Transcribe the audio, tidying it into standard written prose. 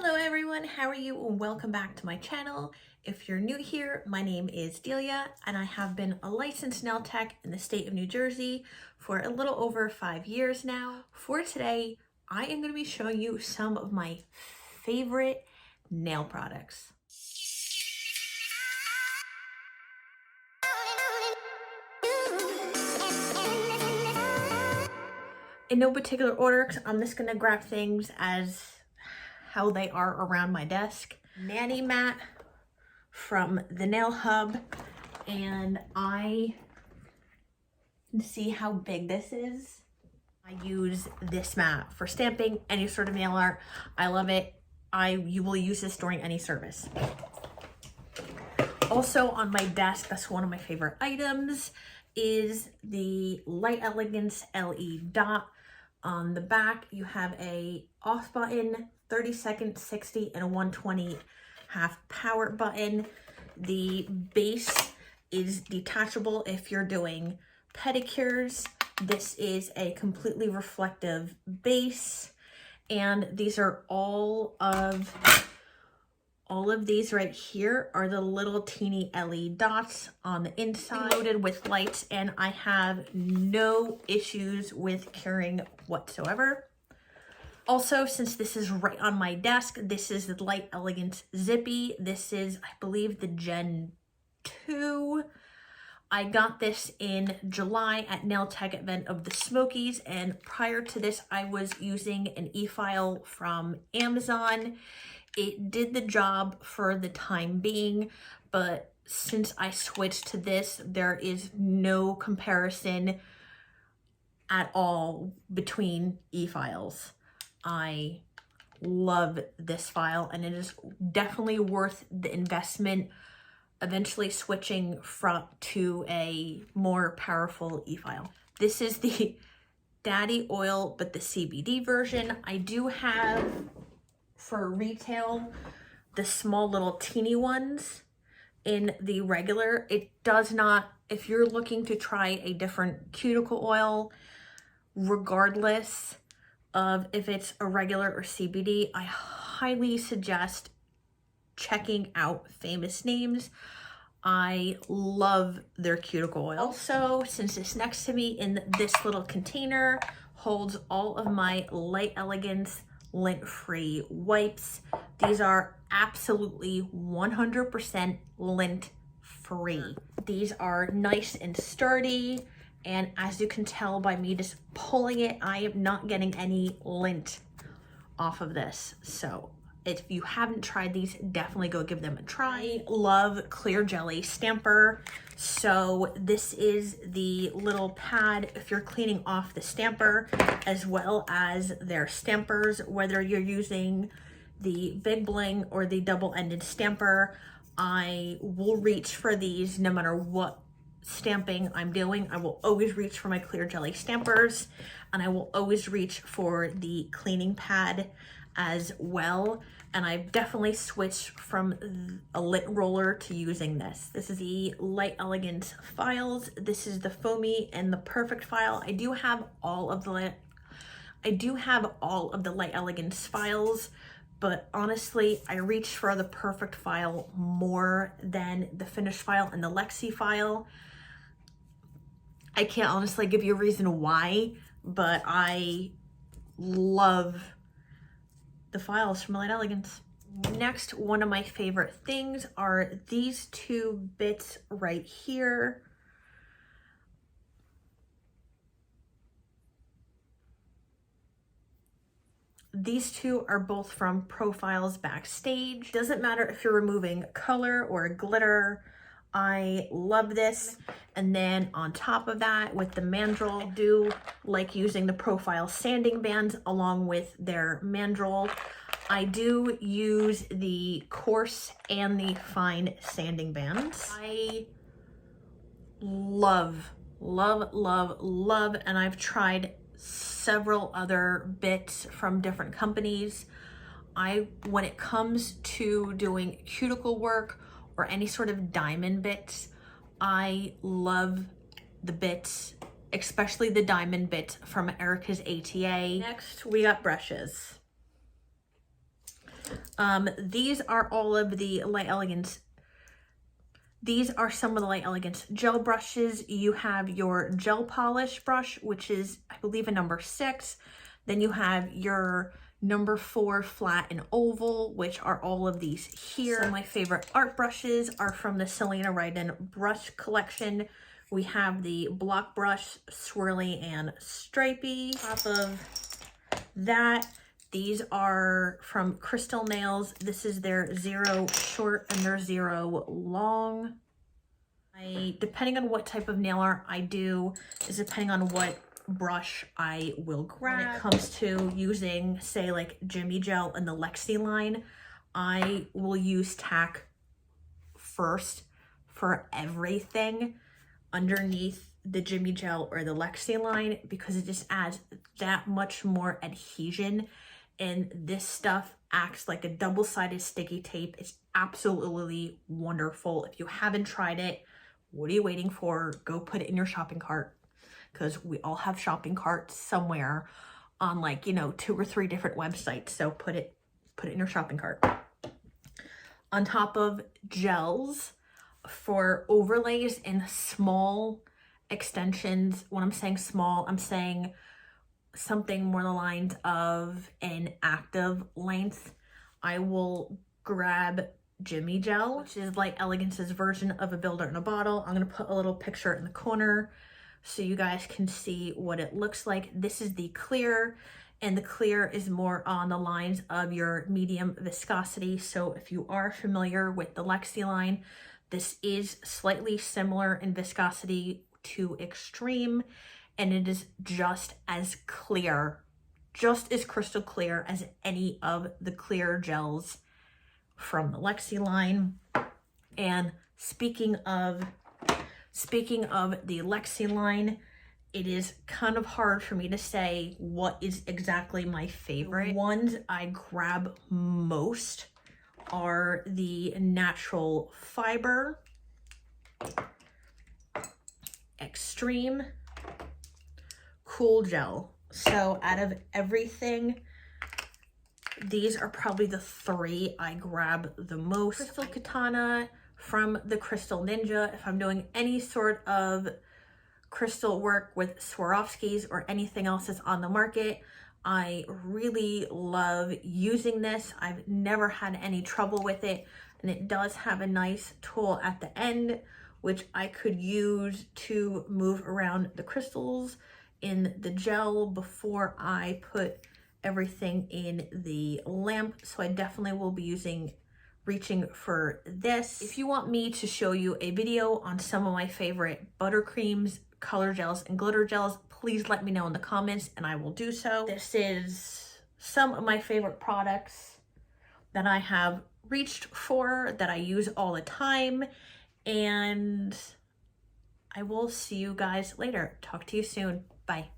Hello everyone, how are you? Welcome back to my channel. If you're new here, my name is Delia and I have been a licensed nail tech in the state of New Jersey for a little over 5 years now. For today, I am going to be showing you some of my favorite nail products. In no particular order, I'm just going to grab things as how they are around my desk. Mani mat from the Nail Hub, and I can see how big this is. I use this mat for stamping any sort of nail art. I love it. You will use this during any service. Also on my desk, that's one of my favorite items, is the Light Elegance LED dot. On the back, you have a off button, 30 second, 60, and a 120 half power button. The base is detachable if you're doing pedicures. This is a completely reflective base, and these are all of these right here are the little teeny LED dots on the inside, loaded with lights, and I have no issues with curing whatsoever. Also, since this is right on my desk, this is the Light Elegance Zippy. This is, I believe, the Gen 2. I got this in July at Nail Tech event of the Smokies, and prior to this, I was using an Efile from Amazon. It did the job for the time being, but since I switched to this, there is no comparison at all between e-files. I love this file, and it is definitely worth the investment eventually switching to a more powerful e-file. This is the Dadi Oil, but the CBD version. I do have, for retail, the small little teeny ones in the regular. It does not, if you're looking to try a different cuticle oil, regardless of if it's a regular or CBD, I highly suggest checking out Famous Names. I love their cuticle oil. Also, since it's next to me in this little container, holds all of my Light Elegance Lint-Free wipes. These are absolutely 100% lint-free. These are nice and sturdy, and as you can tell by me just pulling it, I am not getting any lint off of this. So if you haven't tried these, definitely go give them a try. I love Clear Jelly Stamper. So this is the little pad if you're cleaning off the stamper, as well as their stampers, whether you're using the big bling or the double-ended stamper. I will reach for these no matter what stamping I'm doing. I will always reach for my Clear Jelly Stampers, and I will always reach for the cleaning pad as well. And I've definitely switched from a lint roller to using this. This is the Light Elegance files. This is the Foamie and the Perfect file. I do have all of the Light Elegance files, but honestly, I reach for the Perfect file more than the Finish file and the Lexy file. I can't honestly give you a reason why, but I love the files from Light Elegance. Next, one of my favorite things are these two bits right here. These two are both from Profiles Backstage. Doesn't matter if you're removing color or glitter. I love this. And then on top of that, with the Mandrel, I do like using the Profile sanding bands along with their Mandrel. I do use the coarse and the fine sanding bands. I love, and I've tried several other bits from different companies. When it comes to doing cuticle work or any sort of diamond bits, I love the bits, especially the diamond bits from Erica's ATA. Next, we got brushes. These are all of the Light Elegance. These are some of the Light Elegance gel brushes. You have your gel polish brush, which is, I believe, a number 6. Then you have your number 4 flat and oval, which are all of these here. Some of my favorite art brushes are from the Selena Ryden brush collection. We have the block brush, swirly and stripy. Top of that, these are from Crystal Nails. This is their 0 short and their 0 long. Depending on what type of nail art I do is depending on what brush I will grab. When it comes to using, say, like Jimmy Gel in the Lexy line, I will use Tack first for everything underneath the Jimmy Gel or the Lexy line, because it just adds that much more adhesion, and this stuff acts like a double-sided sticky tape. It's absolutely wonderful. If you haven't tried it, what are you waiting for? Go put it in your shopping cart, because we all have shopping carts somewhere on, like, you know, 2 or 3 different websites. So put it in your shopping cart. On top of gels for overlays and small extensions. When I'm saying small, I'm saying something more the lines of an active length. I will grab Jimmy Gel, which is Light Elegance's version of a builder in a bottle. I'm going to put a little picture in the corner so you guys can see what it looks like. This is the clear, and the clear is more on the lines of your medium viscosity. So if you are familiar with the Lexy line, this is slightly similar in viscosity to Extreme, and it is just as clear, just as crystal clear as any of the clear gels from the Lexy line. And speaking of the Lexy line, it is kind of hard for me to say what is exactly my favorite. The ones I grab most are the Natural Fiber, Extreme, Cool Gel. So out of everything, these are probably the 3 I grab the most. Crystal Katana from the Crystal Ninja. If I'm doing any sort of crystal work with Swarovskis or anything else that's on the market, I really love using this. I've never had any trouble with it, and it does have a nice tool at the end, which I could use to move around the crystals in the gel before I put everything in the lamp. So I definitely will be reaching for this. If you want me to show you a video on some of my favorite buttercreams, color gels, and glitter gels, please let me know in the comments and I will do so. This is some of my favorite products that I have reached for, that I use all the time, and I will see you guys later. Talk to you soon. Bye.